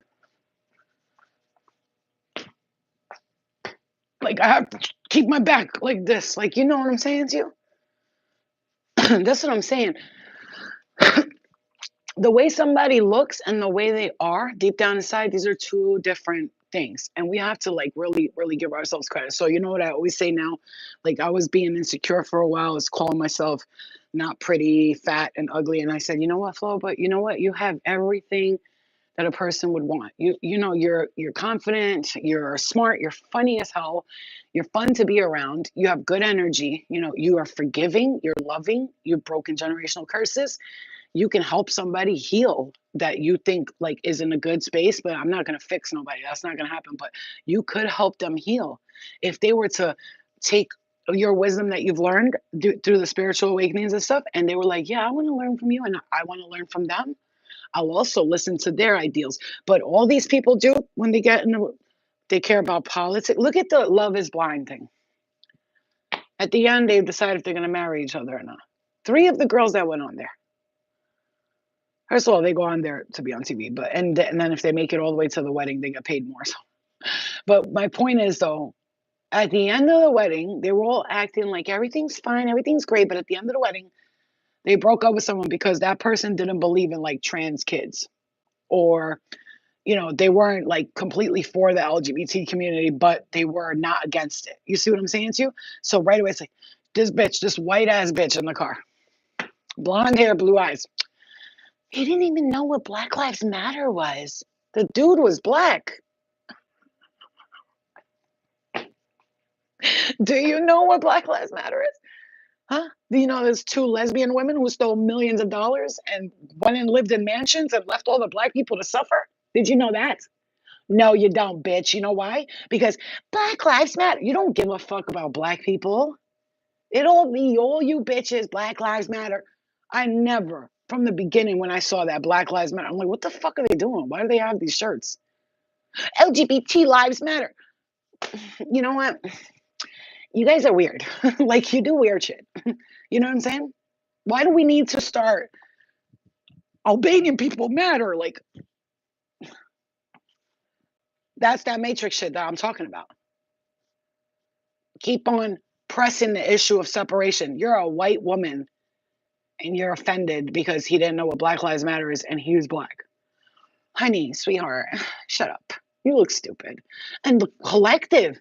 Like I have to keep my back like this. Like, you know what I'm saying to you? That's what I'm saying. The way somebody looks and the way they are deep down inside, these are two different things. And we have to like really, really give ourselves credit. So you know what I always say now? Like I was being insecure for a while, I was calling myself not pretty, fat, and ugly. And I said, you know what, Flo, but you know what? You have everything that a person would want. You know, you're confident, you're smart, you're funny as hell, you're fun to be around, you have good energy, you know, you are forgiving, you're loving, you've broken generational curses, you can help somebody heal that you think like is in a good space. But I'm not going to fix nobody, that's not going to happen, but you could help them heal if they were to take your wisdom that you've learned through the spiritual awakenings and stuff, and they were like, yeah, I want to learn from you and I want to learn from them. I'll also listen to their ideals. But all these people do when they get in they care about politics. Look at the love is blind thing. At the end, they decide if they're going to marry each other or not. Three of the girls that went on there. First of all, they go on there to be on TV, but and then if they make it all the way to the wedding, they get paid more. So. But my point is though, at the end of the wedding, they were all acting like everything's fine, everything's great. But at the end of the wedding, they broke up with someone because that person didn't believe in like trans kids, or they weren't like completely for the LGBT community, but they were not against it. You see what I'm saying to you? So right away, it's like, this bitch, this white ass bitch in the car, blonde hair, blue eyes. He didn't even know what Black Lives Matter was. The dude was black. Do you know what Black Lives Matter is? Huh? Do you know there's two lesbian women who stole millions of dollars and went and lived in mansions and left all the black people to suffer? Did you know that? No, you don't, bitch. You know why? Because Black Lives Matter. You don't give a fuck about black people. It'll be all you bitches, Black Lives Matter. I never, from the beginning when I saw that Black Lives Matter, I'm like, what the fuck are they doing? Why do they have these shirts? LGBT lives matter. You know what? You guys are weird. Like, you do weird shit. You know what I'm saying? Why do we need to start Albanian people matter? Like, that's that matrix shit that I'm talking about. Keep on pressing the issue of separation. You're a white woman and you're offended because he didn't know what Black Lives Matter is and he was black. Honey, sweetheart, shut up. You look stupid. And the collective,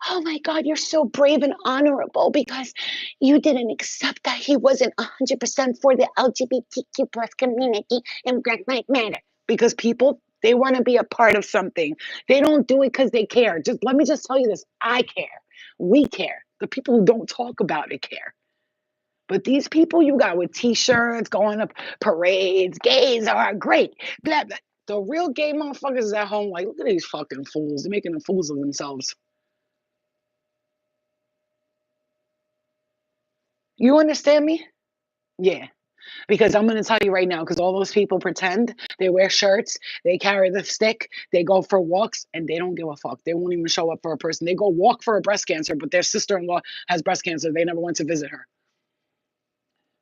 oh my God, you're so brave and honorable because you didn't accept that he wasn't 100% for the LGBTQ plus community and Black Lives Matter. Because people They want to be a part of something. They don't do it because they care. Just let me just tell you this. I care. We care. The people who don't talk about it care. But these people you got with t-shirts, going to parades, gays are great. Blah, blah. The real gay motherfuckers is at home like, look at these fucking fools. They're making fools of themselves. You understand me? Yeah. Because I'm going to tell you right now, because all those people pretend, they wear shirts, they carry the stick, they go for walks, and they don't give a fuck. They won't even show up for a person. They go walk for a breast cancer, but their sister-in-law has breast cancer. They never went to visit her.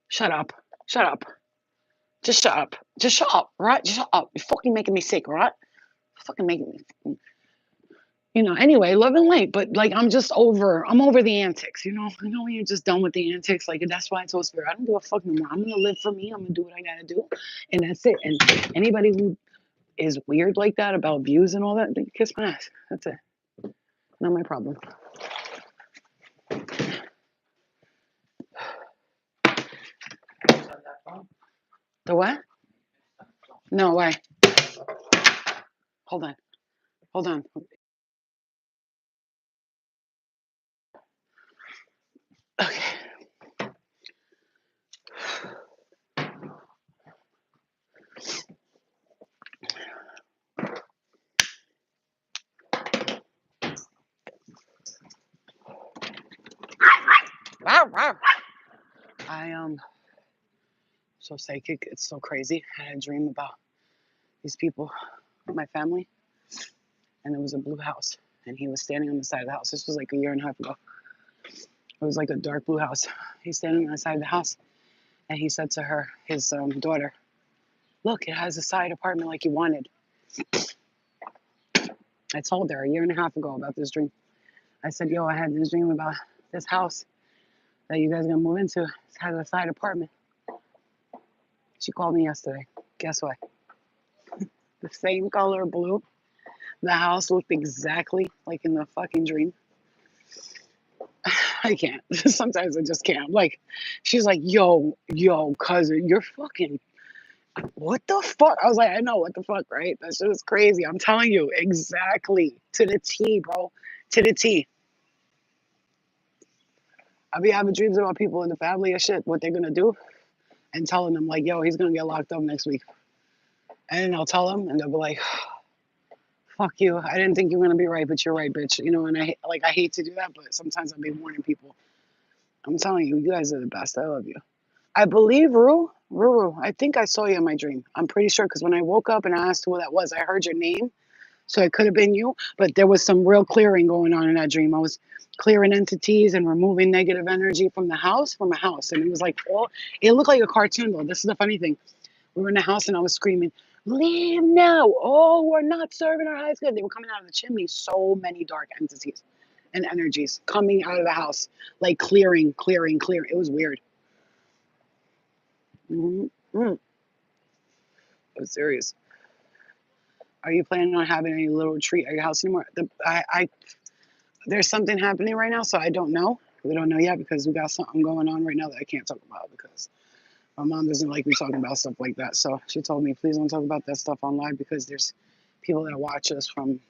Shut up. Shut up. Just shut up. Just shut up, right? Just shut up. You're fucking making me sick, right? Fucking making me. Anyway, love and light, but like I'm over the antics, when you're just done with the antics, like, and that's why I told Spirit, I don't give a fuck no more. I'm gonna live for me, I'm gonna do what I gotta do, and that's it. And anybody who is weird like that about views and all that, they kiss my ass. That's it. Not my problem. The what? No, why? Hold on. Hold on. Okay. Wow, wow. I so psychic, it's so crazy. I had a dream about these people, my family, and there was a blue house, and he was standing on the side of the house. This was like a year and a half ago. It was like a dark blue house. He's standing on the side of the house, and he said to her, his daughter, look, it has a side apartment like you wanted. I told her a year and a half ago about this dream. I said, yo, I had this dream about this house that you guys are going to move into. It has a side apartment. She called me yesterday. Guess what? The same color blue. The house looked exactly like in the fucking dream. I can't. Sometimes I just can't. Like, she's like, yo, cousin, you're fucking, what the fuck? I was like, I know, what the fuck, right? That shit is crazy. I'm telling you, exactly. To the T, bro. To the T. I be having dreams about people in the family and shit, what they're gonna do, and telling them, like, yo, he's gonna get locked up next week. And then I'll tell them, and they'll be like, fuck you. I didn't think you were gonna be right, but you're right, bitch. And I hate to do that, but sometimes I'll be warning people. I'm telling you, you guys are the best. I love you. I believe Ruru. I think I saw you in my dream. I'm pretty sure because when I woke up and I asked who that was, I heard your name. So it could have been you, but there was some real clearing going on in that dream. I was clearing entities and removing negative energy from a house. And it was like, it looked like a cartoon though. This is the funny thing. We were in the house and I was screaming, leave now. Oh, we're not serving our highest good. They were coming out of the chimney. So many dark entities and energies coming out of the house, like clearing. It was weird. Mm-hmm. It was serious. Are you planning on having any little retreat at your house anymore? There's something happening right now, so I don't know. We don't know yet because we got something going on right now that I can't talk about because my mom doesn't like me talking about stuff like that. So she told me, please don't talk about that stuff online because there's people that watch us from,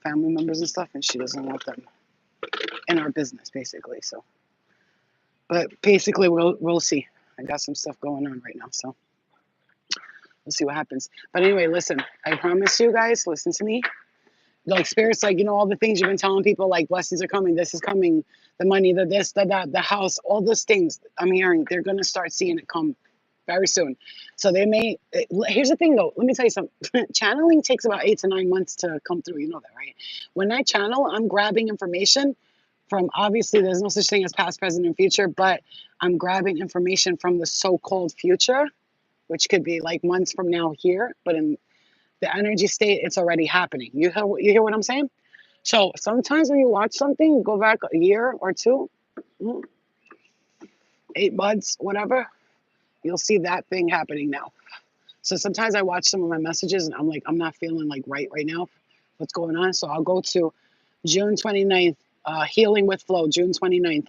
family members and stuff, and she doesn't want them in our business, basically. So, but basically, we'll see. I got some stuff going on right now, so we'll see what happens. But anyway, listen, I promise you guys, listen to me. Like spirits, like all the things you've been telling people, like blessings are coming, this is coming, the money, the this, the that, the house, all those things I'm hearing, they're gonna start seeing it come very soon. So they may. Here's the thing, though. Let me tell you something. Channeling takes about 8 to 9 months to come through. You know that, right? When I channel, I'm grabbing information from. Obviously, there's no such thing as past, present, and future, but I'm grabbing information from the so-called future, which could be like months from now here, but in the energy state, it's already happening. You hear what I'm saying? So sometimes when you watch something, go back a year or two, 8 months, whatever, you'll see that thing happening now. So sometimes I watch some of my messages and I'm like, I'm not feeling like right now. What's going on? So I'll go to June 29th, Healing with Flow, June 29th.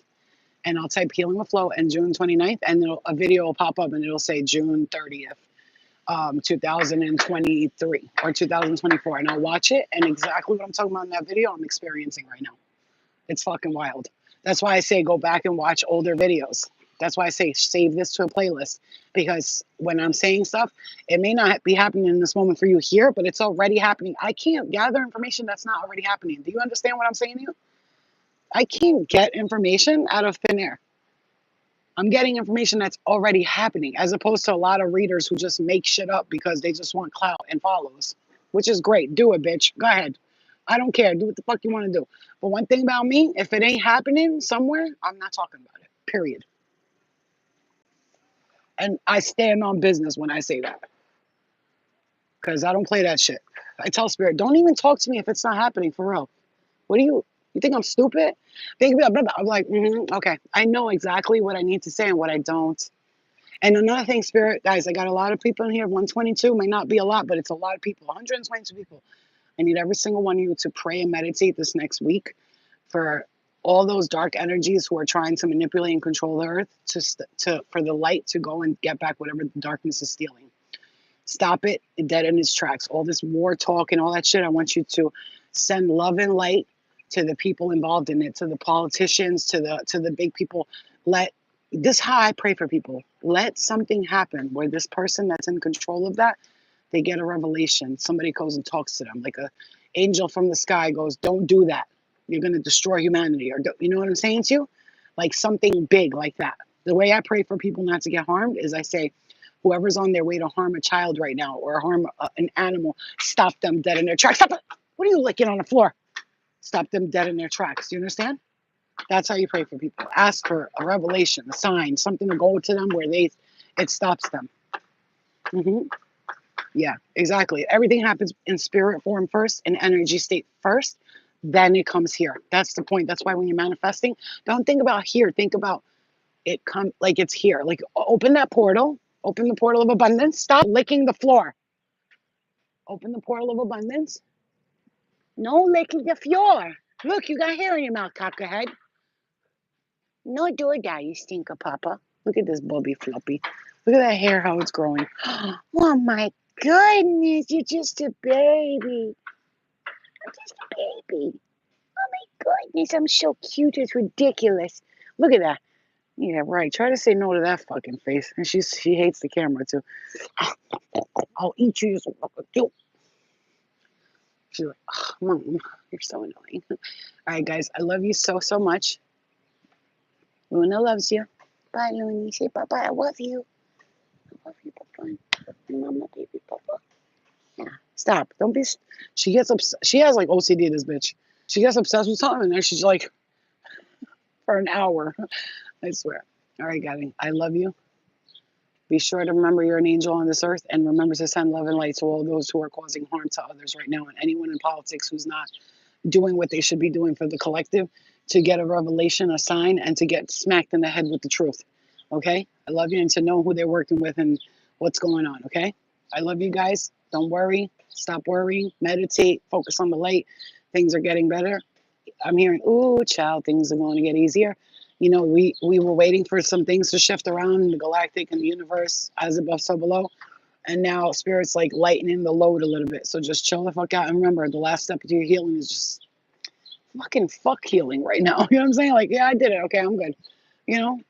And I'll type Healing with Flow and June 29th, and a video will pop up and it'll say June 30th. 2023 or 2024, and I'll watch it, and exactly what I'm talking about in that video, I'm experiencing right now. It's fucking wild. That's why I say go back and watch older videos. That's why I say save this to a playlist, because when I'm saying stuff, it may not be happening in this moment for you here, but it's already happening. I can't gather information that's not already happening. Do you understand what I'm saying to you? I can't get information out of thin air. I'm getting information that's already happening, as opposed to a lot of readers who just make shit up because they just want clout and follows, which is great. Do it, bitch. Go ahead. I don't care. Do what the fuck you want to do. But one thing about me, if it ain't happening somewhere, I'm not talking about it. Period. And I stand on business when I say that, because I don't play that shit. I tell Spirit, don't even talk to me if it's not happening for real. What do you think I'm stupid? I'm like, okay. I know exactly what I need to say and what I don't. And another thing, Spirit, guys, I got a lot of people in here. 122 may not be a lot, but it's a lot of people. 122 people. I need every single one of you to pray and meditate this next week for all those dark energies who are trying to manipulate and control the earth for the light to go and get back whatever the darkness is stealing. Stop it dead in its tracks. All this war talk and all that shit, I want you to send love and light to the people involved in it, to the politicians, to the big people. Let this how I pray for people. Let something happen where this person that's in control of that, they get a revelation. Somebody goes and talks to them, like a angel from the sky goes, "Don't do that. You're going to destroy humanity." Or you know what I'm saying to you? Like something big like that. The way I pray for people not to get harmed is I say, whoever's on their way to harm a child right now or harm an animal, stop them dead in their tracks. Stop it. What are you licking on the floor? Stop them dead in their tracks. Do you understand? That's how you pray for people. Ask for a revelation, a sign, something to go to them where it stops them. Yeah, exactly. Everything happens in spirit form first, in energy state first, then it comes here. That's the point. That's why when you're manifesting, don't think about here. Think about it come like it's here. Like open that portal. Open the portal of abundance. Stop licking the floor. Open the portal of abundance. No licking the floor. Look, you got hair in your mouth, cockerhead. No do it, you stinker papa. Look at this bubby floppy. Look at that hair, how it's growing. Oh my goodness, you're just a baby. I'm just a baby. Oh my goodness, I'm so cute. It's ridiculous. Look at that. Yeah, right. Try to say no to that fucking face. And she hates the camera too. I'll eat you. She's like, oh, Mom, you're so annoying. All right, guys, I love you so, so much. Luna loves you. Bye, Luna. Say bye-bye. I love you. I love you, Papa. Mama, baby, Papa. Yeah. Stop. Don't be. She gets upset. She has like OCD, this bitch. She gets obsessed with something and then she's like, for an hour. I swear. All right, Gabby. I love you. Be sure to remember you're an angel on this earth and remember to send love and light to all those who are causing harm to others right now and anyone in politics who's not doing what they should be doing for the collective to get a revelation, a sign, and to get smacked in the head with the truth. Okay? I love you and to know who they're working with and what's going on. Okay? I love you guys. Don't worry. Stop worrying. Meditate. Focus on the light. Things are getting better. I'm hearing, ooh, child, things are going to get easier. You know, we were waiting for some things to shift around in the galactic and the universe, as above, so below. And now spirit's like lightening the load a little bit. So just chill the fuck out. And remember, the last step to your healing is just fucking fuck healing right now. You know what I'm saying? Like, yeah, I did it. Okay, I'm good. You know,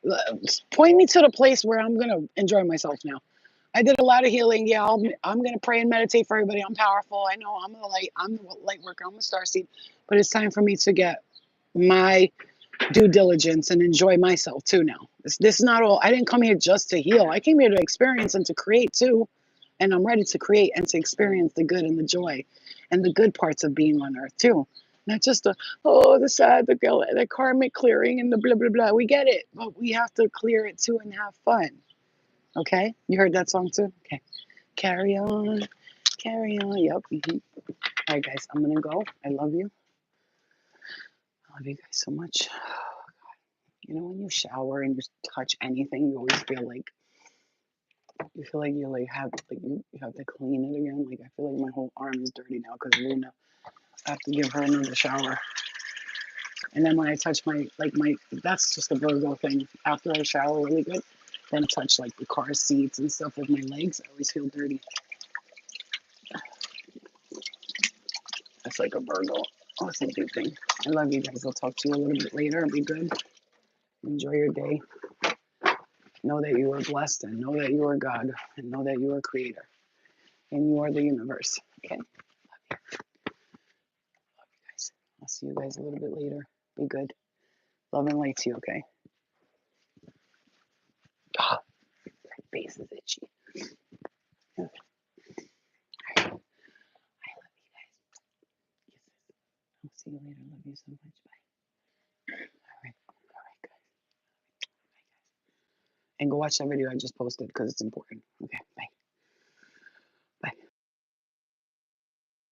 point me to the place where I'm going to enjoy myself now. I did a lot of healing. Yeah, I'm going to pray and meditate for everybody. I'm powerful. I know I'm the light. I'm the light worker. I'm a starseed. But it's time for me to get my due diligence and enjoy myself too now. This is not all. I didn't come here just to heal. I came here to experience and to create too. And I'm ready to create and to experience the good and the joy and the good parts of being on earth too. Not just the sad, the karmic clearing and the blah, blah, blah. We get it. But we have to clear it too and have fun. Okay? You heard that song too? Okay. Carry on. Carry on. Yep. All right, guys. I'm going to go. I love you. I love you guys so much. You know, when you shower and you touch anything, you always feel like you like have like you have to clean it again. Like I feel like my whole arm is dirty now because Luna. I have to give her another shower. And then when I touch my that's just a Virgo thing. After I shower really good, then touch like the car seats and stuff with my legs. I always feel dirty. That's like a Virgo. Oh, it's a big thing. I love you guys. I'll talk to you a little bit later. Be good. Enjoy your day. Know that you are blessed and know that you are God and know that you are creator and you are the universe. Okay. Love you guys. I'll see you guys a little bit later. Be good. Love and light to you, okay? Ah, my face is itchy. All right. I love you guys. Kisses. I'll see you later. Love you so much. Bye. All right. All right, guys. Bye, guys. And go watch that video I just posted because it's important. Okay.